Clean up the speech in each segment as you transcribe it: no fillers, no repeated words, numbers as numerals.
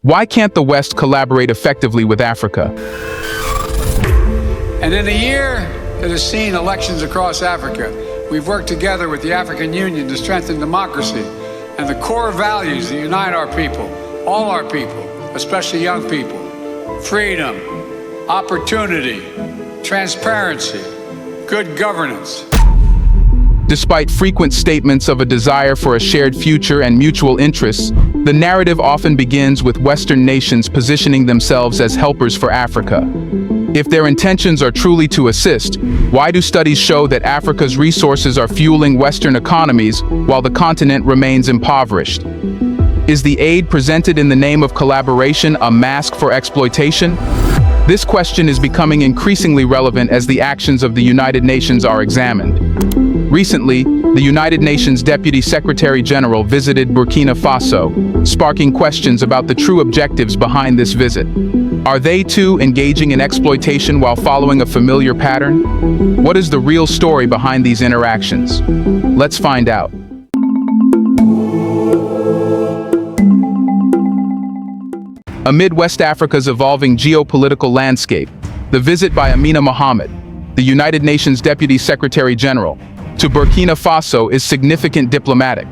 Why can't the West collaborate effectively with Africa? And in a year that has seen elections across Africa, we've worked together with the African Union to strengthen democracy and the core values that unite our people, all our people, especially young people: freedom, opportunity, transparency, good governance. Despite frequent statements of a desire for a shared future and mutual interests, the narrative often begins with Western nations positioning themselves as helpers for Africa. If their intentions are truly to assist, why do studies show that Africa's resources are fueling Western economies while the continent remains impoverished? Is the aid presented in the name of collaboration a mask for exploitation? This question is becoming increasingly relevant as the actions of the United Nations are examined. Recently, the United Nations Deputy Secretary General visited Burkina Faso, sparking questions about the true objectives behind this visit. Are they too engaging in exploitation while following a familiar pattern? What is the real story behind these interactions? Let's find out. Amid West Africa's evolving geopolitical landscape, the visit by Amina Mohamed, the United Nations Deputy Secretary General, to Burkina Faso is significant diplomatic.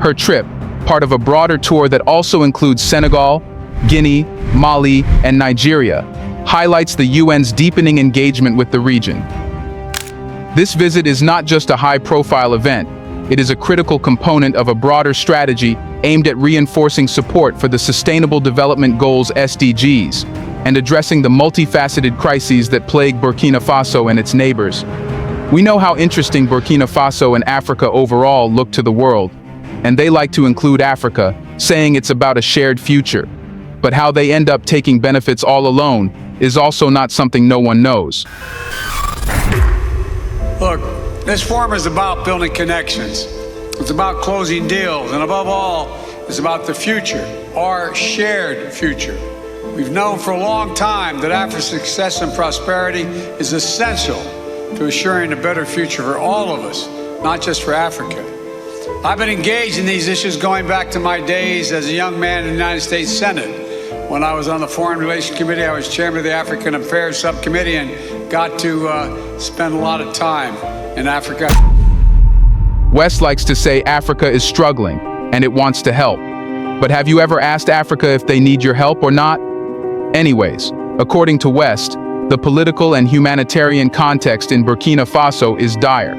Her trip, part of a broader tour that also includes Senegal, Guinea, Mali, and Nigeria, highlights the UN's deepening engagement with the region. This visit is not just a high-profile event, it is a critical component of a broader strategy aimed at reinforcing support for the Sustainable Development Goals (SDGs) and addressing the multifaceted crises that plague Burkina Faso and its neighbors. We know how interesting Burkina Faso and Africa overall look to the world, and they like to include Africa, saying it's about a shared future. But how they end up taking benefits all alone is also not something no one knows. Look, this forum is about building connections. It's about closing deals, and above all, it's about the future, our shared future. We've known for a long time that Africa's success and prosperity is essential to assuring a better future for all of us, not just for Africa. I've been engaged in these issues going back to my days as a young man in the United States Senate. When I was on the Foreign Relations Committee, I was chairman of the African Affairs Subcommittee and got to spend a lot of time in Africa. West likes to say Africa is struggling and it wants to help. But have you ever asked Africa if they need your help or not? Anyways, according to West, the political and humanitarian context in Burkina Faso is dire.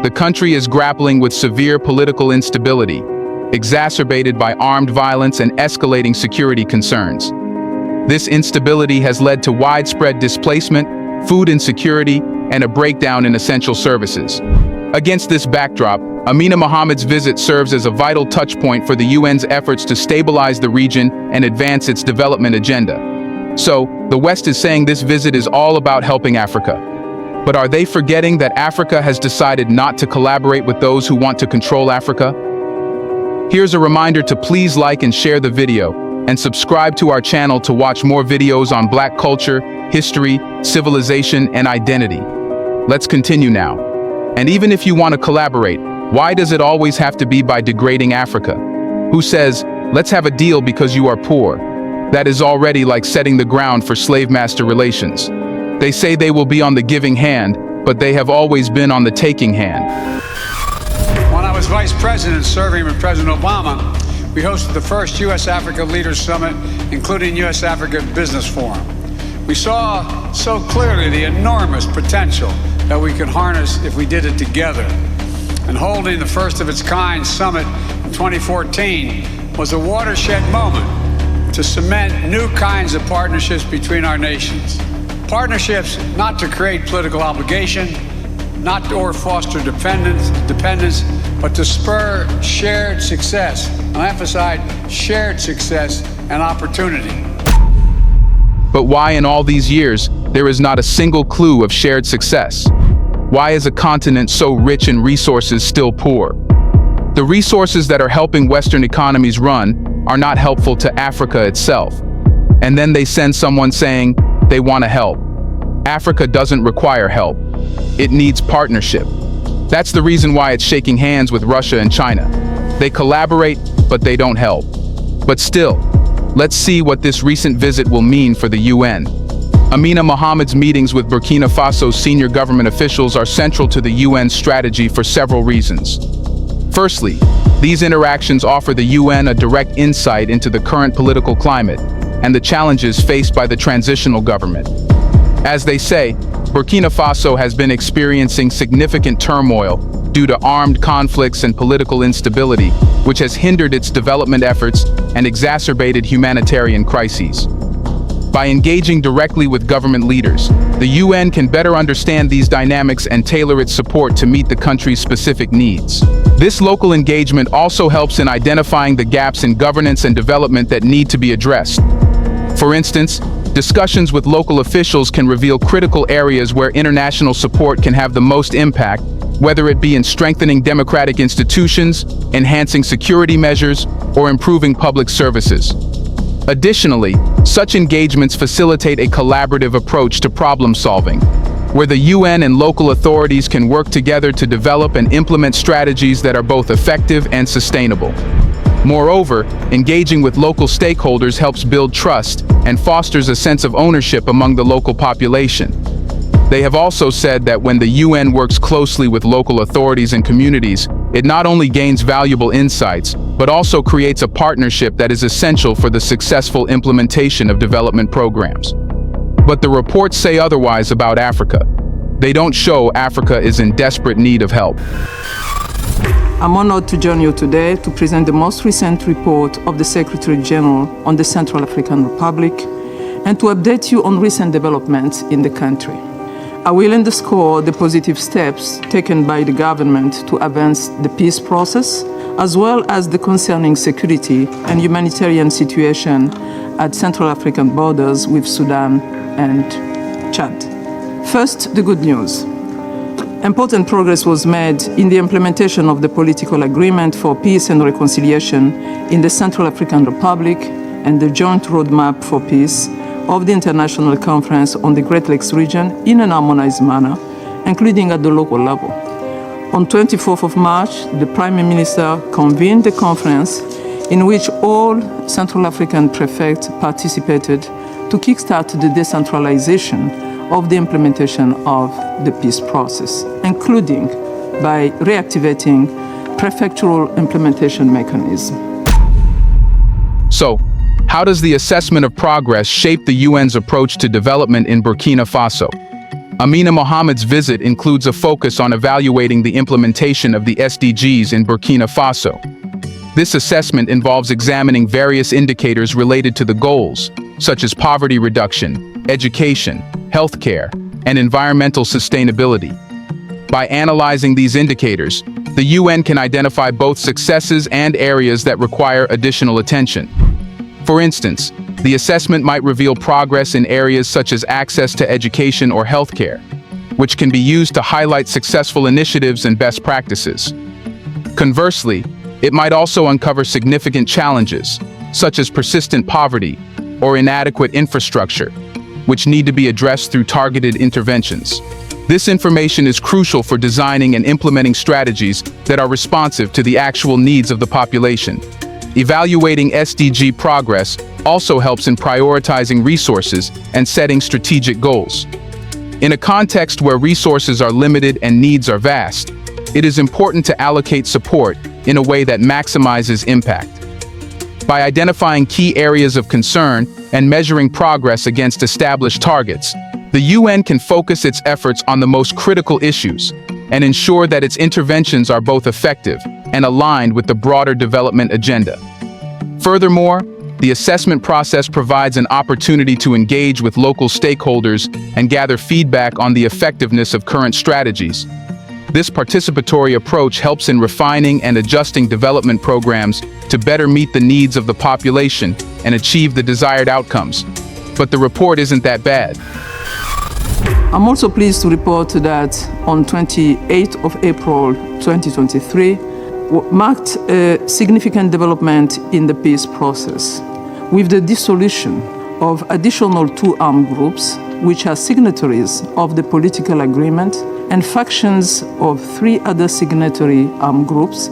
The country is grappling with severe political instability, exacerbated by armed violence and escalating security concerns. This instability has led to widespread displacement, food insecurity, and a breakdown in essential services. Against this backdrop, Amina Mohamed's visit serves as a vital touchpoint for the UN's efforts to stabilize the region and advance its development agenda. So, the West is saying this visit is all about helping Africa. But are they forgetting that Africa has decided not to collaborate with those who want to control Africa? Here's a reminder to please like and share the video, and subscribe to our channel to watch more videos on Black culture, history, civilization, and identity. Let's continue now. And even if you want to collaborate, why does it always have to be by degrading Africa? Who says, let's have a deal because you are poor? That is already like setting the ground for slave-master relations. They say they will be on the giving hand, but they have always been on the taking hand. When I was vice president serving with President Obama, we hosted the first U.S.-Africa Leaders Summit, including U.S.-Africa Business Forum. We saw so clearly the enormous potential that we could harness if we did it together. And holding the first of its kind summit in 2014 was a watershed moment to cement new kinds of partnerships between our nations. Partnerships not to create political obligation, not or foster dependence, but to spur shared success. I emphasize shared success and opportunity. But why in all these years, there is not a single clue of shared success? Why is a continent so rich in resources still poor? The resources that are helping Western economies run are not helpful to Africa itself. And then they send someone saying they want to help. Africa doesn't require help. It needs partnership. That's the reason why it's shaking hands with Russia and China. They collaborate, but they don't help. But still, Let's see what this recent visit will mean for the UN. Amina Mohamed's meetings with Burkina Faso's senior government officials are central to the UN's strategy for several reasons. Firstly, these interactions offer the UN a direct insight into the current political climate and the challenges faced by the transitional government. As they say, Burkina Faso has been experiencing significant turmoil due to armed conflicts and political instability, which has hindered its development efforts and exacerbated humanitarian crises. By engaging directly with government leaders, the UN can better understand these dynamics and tailor its support to meet the country's specific needs. This local engagement also helps in identifying the gaps in governance and development that need to be addressed. For instance, discussions with local officials can reveal critical areas where international support can have the most impact, whether it be in strengthening democratic institutions, enhancing security measures, or improving public services. Additionally, such engagements facilitate a collaborative approach to problem solving, where the UN and local authorities can work together to develop and implement strategies that are both effective and sustainable. Moreover, engaging with local stakeholders helps build trust and fosters a sense of ownership among the local population. They have also said that when the UN works closely with local authorities and communities, it not only gains valuable insights, but also creates a partnership that is essential for the successful implementation of development programs. But the reports say otherwise about Africa. They don't show Africa is in desperate need of help. I'm honored to join you today to present the most recent report of the Secretary General on the Central African Republic and to update you on recent developments in the country. I will underscore the positive steps taken by the government to advance the peace process, as well as the concerning security and humanitarian situation at Central African borders with Sudan and Chad. First, the good news. Important progress was made in the implementation of the political agreement for peace and reconciliation in the Central African Republic and the joint roadmap for peace of the International Conference on the Great Lakes region in an harmonized manner, including at the local level. On 24th of March, the Prime Minister convened the conference in which all Central African prefects participated to kickstart the decentralization of the implementation of the peace process, including by reactivating prefectural implementation mechanisms. So, how does the assessment of progress shape the UN's approach to development in Burkina Faso? Amina Mohamed's visit includes a focus on evaluating the implementation of the SDGs in Burkina Faso. This assessment involves examining various indicators related to the goals, such as poverty reduction, education, healthcare, and environmental sustainability. By analyzing these indicators, the UN can identify both successes and areas that require additional attention. For instance, the assessment might reveal progress in areas such as access to education or healthcare, which can be used to highlight successful initiatives and best practices. Conversely, it might also uncover significant challenges, such as persistent poverty or inadequate infrastructure, which need to be addressed through targeted interventions. This information is crucial for designing and implementing strategies that are responsive to the actual needs of the population. Evaluating SDG progress also helps in prioritizing resources and setting strategic goals. In a context where resources are limited and needs are vast, it is important to allocate support in a way that maximizes impact. By identifying key areas of concern and measuring progress against established targets, the UN can focus its efforts on the most critical issues and ensure that its interventions are both effective and aligned with the broader development agenda. Furthermore, the assessment process provides an opportunity to engage with local stakeholders and gather feedback on the effectiveness of current strategies. This participatory approach helps in refining and adjusting development programs to better meet the needs of the population and achieve the desired outcomes. But the report isn't that bad. I'm also pleased to report that on 28th of April 2023 marked a significant development in the peace process, with the dissolution of additional two armed groups, which are signatories of the political agreement, and factions of three other signatory armed groups.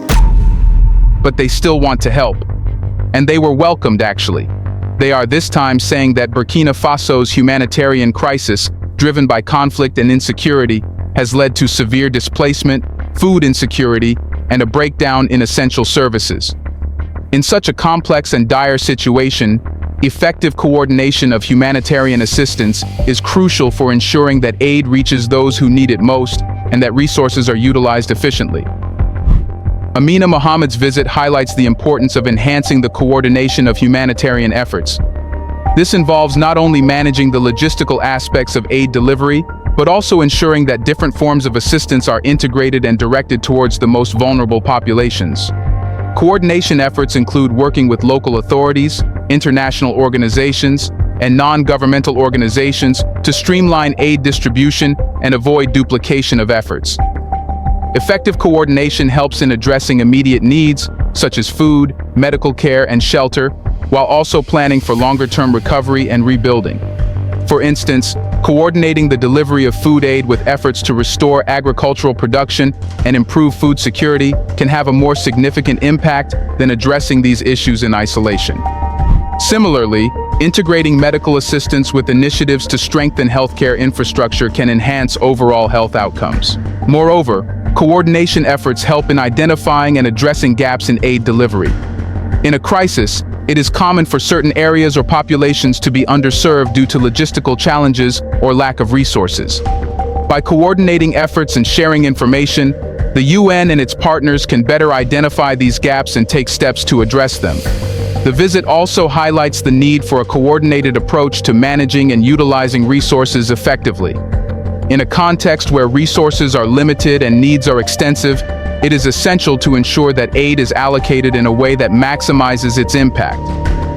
But they still want to help. And they were welcomed, actually. They are this time saying that Burkina Faso's humanitarian crisis, driven by conflict and insecurity, has led to severe displacement, food insecurity, and a breakdown in essential services. In such a complex and dire situation, effective coordination of humanitarian assistance is crucial for ensuring that aid reaches those who need it most and that resources are utilized efficiently. Amina Mohammed's visit highlights the importance of enhancing the coordination of humanitarian efforts. This involves not only managing the logistical aspects of aid delivery, but also ensuring that different forms of assistance are integrated and directed towards the most vulnerable populations. Coordination efforts include working with local authorities, international organizations, and non-governmental organizations to streamline aid distribution and avoid duplication of efforts. Effective coordination helps in addressing immediate needs, such as food, medical care, and shelter, while also planning for longer-term recovery and rebuilding. For instance, coordinating the delivery of food aid with efforts to restore agricultural production and improve food security can have a more significant impact than addressing these issues in isolation. Similarly, integrating medical assistance with initiatives to strengthen healthcare infrastructure can enhance overall health outcomes. Moreover, coordination efforts help in identifying and addressing gaps in aid delivery. In a crisis, it is common for certain areas or populations to be underserved due to logistical challenges or lack of resources. By coordinating efforts and sharing information, the UN and its partners can better identify these gaps and take steps to address them. The visit also highlights the need for a coordinated approach to managing and utilizing resources effectively. In a context where resources are limited and needs are extensive, it is essential to ensure that aid is allocated in a way that maximizes its impact.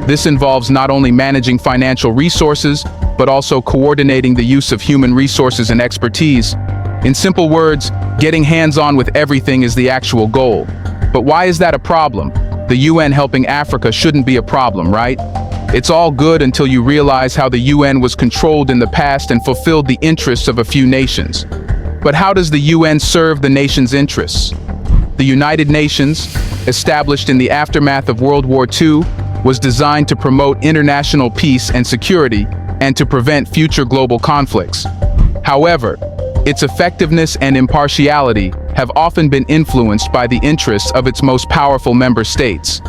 This involves not only managing financial resources, but also coordinating the use of human resources and expertise. In simple words, getting hands-on with everything is the actual goal. But why is that a problem? The UN helping Africa shouldn't be a problem, right? It's all good until you realize how the UN was controlled in the past and fulfilled the interests of a few nations. But how does the UN serve the nation's interests? The United Nations, established in the aftermath of World War II, was designed to promote international peace and security and to prevent future global conflicts. However, its effectiveness and impartiality have often been influenced by the interests of its most powerful member states.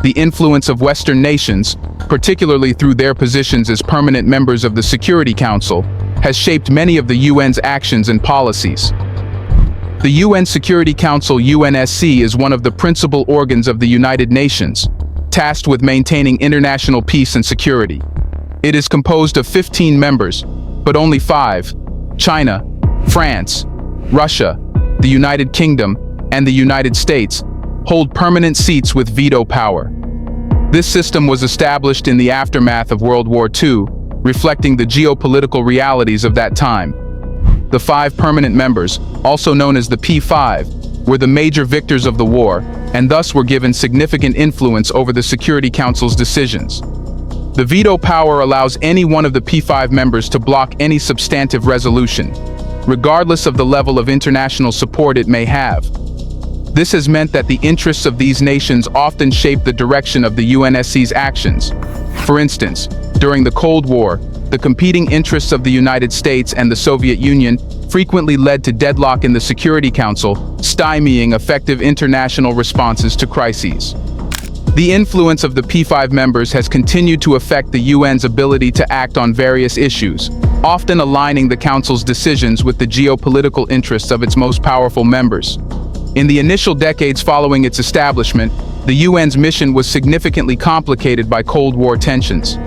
The influence of Western nations, particularly through their positions as permanent members of the Security Council, has shaped many of the UN's actions and policies. The UN Security Council (UNSC) is one of the principal organs of the United Nations, tasked with maintaining international peace and security. It is composed of 15 members, but only 5, China, France, Russia, the United Kingdom, and the United States, hold permanent seats with veto power. This system was established in the aftermath of World War II, reflecting the geopolitical realities of that time. The 5 permanent members, also known as the P5, were the major victors of the war, and thus were given significant influence over the Security Council's decisions. The veto power allows any one of the P5 members to block any substantive resolution, regardless of the level of international support it may have. This has meant that the interests of these nations often shape the direction of the UNSC's actions. For instance, during the Cold War, the competing interests of the United States and the Soviet Union frequently led to deadlock in the Security Council, stymieing effective international responses to crises. The influence of the P5 members has continued to affect the UN's ability to act on various issues, often aligning the Council's decisions with the geopolitical interests of its most powerful members. In the initial decades following its establishment, the UN's mission was significantly complicated by Cold War tensions.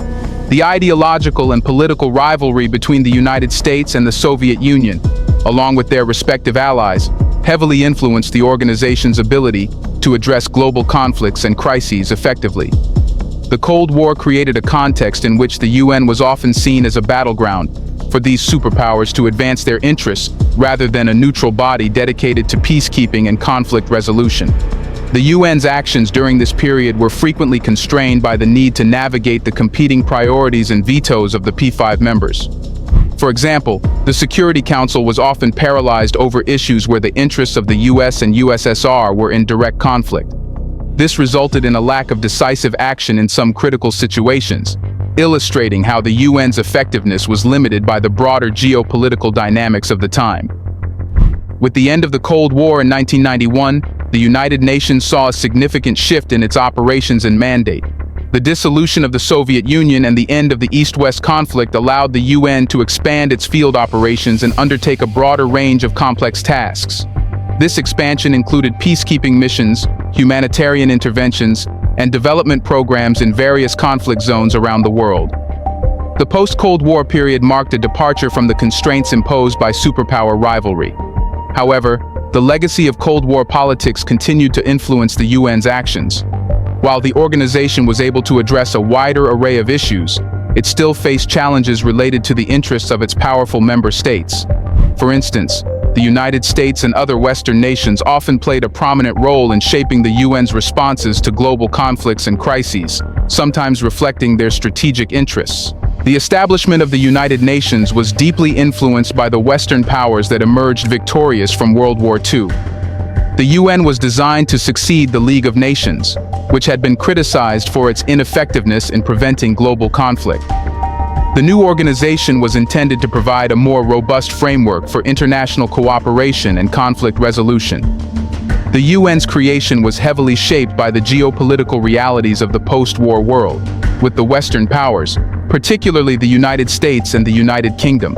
The ideological and political rivalry between the United States and the Soviet Union, along with their respective allies, heavily influenced the organization's ability to address global conflicts and crises effectively. The Cold War created a context in which the UN was often seen as a battleground for these superpowers to advance their interests rather than a neutral body dedicated to peacekeeping and conflict resolution. The UN's actions during this period were frequently constrained by the need to navigate the competing priorities and vetoes of the P5 members. For example, the Security Council was often paralyzed over issues where the interests of the US and USSR were in direct conflict. This resulted in a lack of decisive action in some critical situations, illustrating how the UN's effectiveness was limited by the broader geopolitical dynamics of the time. With the end of the Cold War in 1991, the United Nations saw a significant shift in its operations and mandate. The dissolution of the Soviet Union and the end of the East-West conflict allowed the UN to expand its field operations and undertake a broader range of complex tasks. This expansion included peacekeeping missions, humanitarian interventions, and development programs in various conflict zones around the world. The post-Cold War period marked a departure from the constraints imposed by superpower rivalry. However, the legacy of Cold War politics continued to influence the UN's actions. While the organization was able to address a wider array of issues, it still faced challenges related to the interests of its powerful member states. For instance, the United States and other Western nations often played a prominent role in shaping the UN's responses to global conflicts and crises, sometimes reflecting their strategic interests. The establishment of the United Nations was deeply influenced by the Western powers that emerged victorious from World War II. The UN was designed to succeed the League of Nations, which had been criticized for its ineffectiveness in preventing global conflict. The new organization was intended to provide a more robust framework for international cooperation and conflict resolution. The UN's creation was heavily shaped by the geopolitical realities of the post-war world, with the Western powers, particularly the United States and the United Kingdom,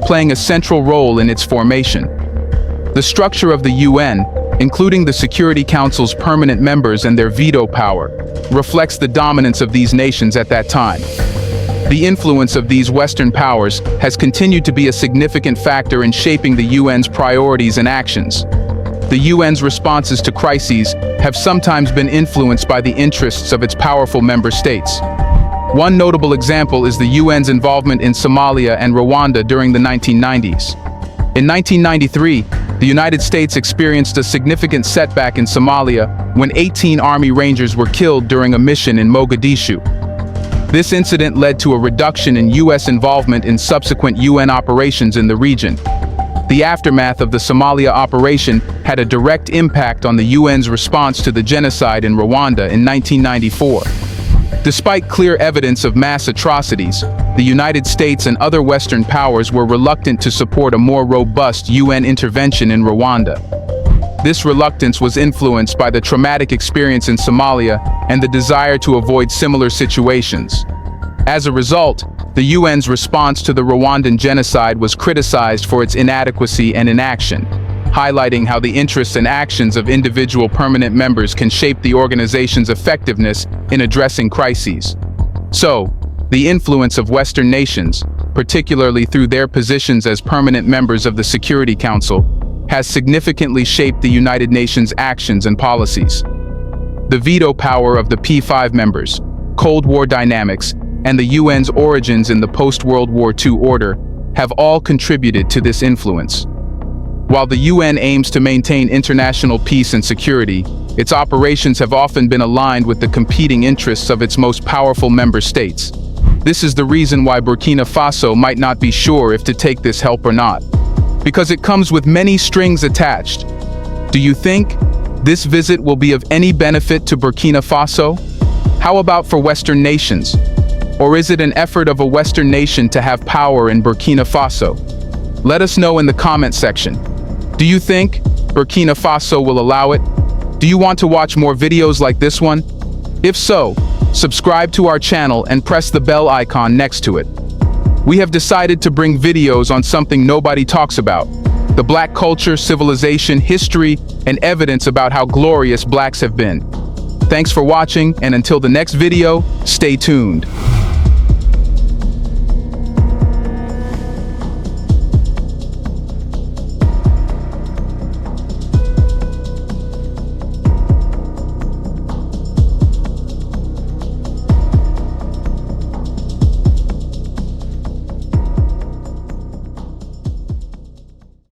playing a central role in its formation. The structure of the UN, including the Security Council's permanent members and their veto power, reflects the dominance of these nations at that time. The influence of these Western powers has continued to be a significant factor in shaping the UN's priorities and actions. The UN's responses to crises have sometimes been influenced by the interests of its powerful member states. One notable example is the UN's involvement in Somalia and Rwanda during the 1990s. In 1993, the United States experienced a significant setback in Somalia when 18 Army Rangers were killed during a mission in Mogadishu. This incident led to a reduction in U.S. involvement in subsequent UN operations in the region. The aftermath of the Somalia operation had a direct impact on the UN's response to the genocide in Rwanda in 1994. Despite clear evidence of mass atrocities, the United States and other Western powers were reluctant to support a more robust UN intervention in Rwanda. This reluctance was influenced by the traumatic experience in Somalia and the desire to avoid similar situations. As a result, the UN's response to the Rwandan genocide was criticized for its inadequacy and inaction, highlighting how the interests and actions of individual permanent members can shape the organization's effectiveness in addressing crises. So, the influence of Western nations, particularly through their positions as permanent members of the Security Council, has significantly shaped the United Nations' actions and policies. The veto power of the P5 members, Cold War dynamics, and the UN's origins in the post-World War II order have all contributed to this influence. While the UN aims to maintain international peace and security, its operations have often been aligned with the competing interests of its most powerful member states. This is the reason why Burkina Faso might not be sure if to take this help or not, because it comes with many strings attached. Do you think this visit will be of any benefit to Burkina Faso? How about for Western nations? Or is it an effort of a Western nation to have power in Burkina Faso? Let us know in the comment section. Do you think Burkina Faso will allow it? Do you want to watch more videos like this one? If so, subscribe to our channel and press the bell icon next to it. We have decided to bring videos on something nobody talks about: the Black culture, civilization, history, and evidence about how glorious Blacks have been. Thanks for watching, and until the next video, stay tuned.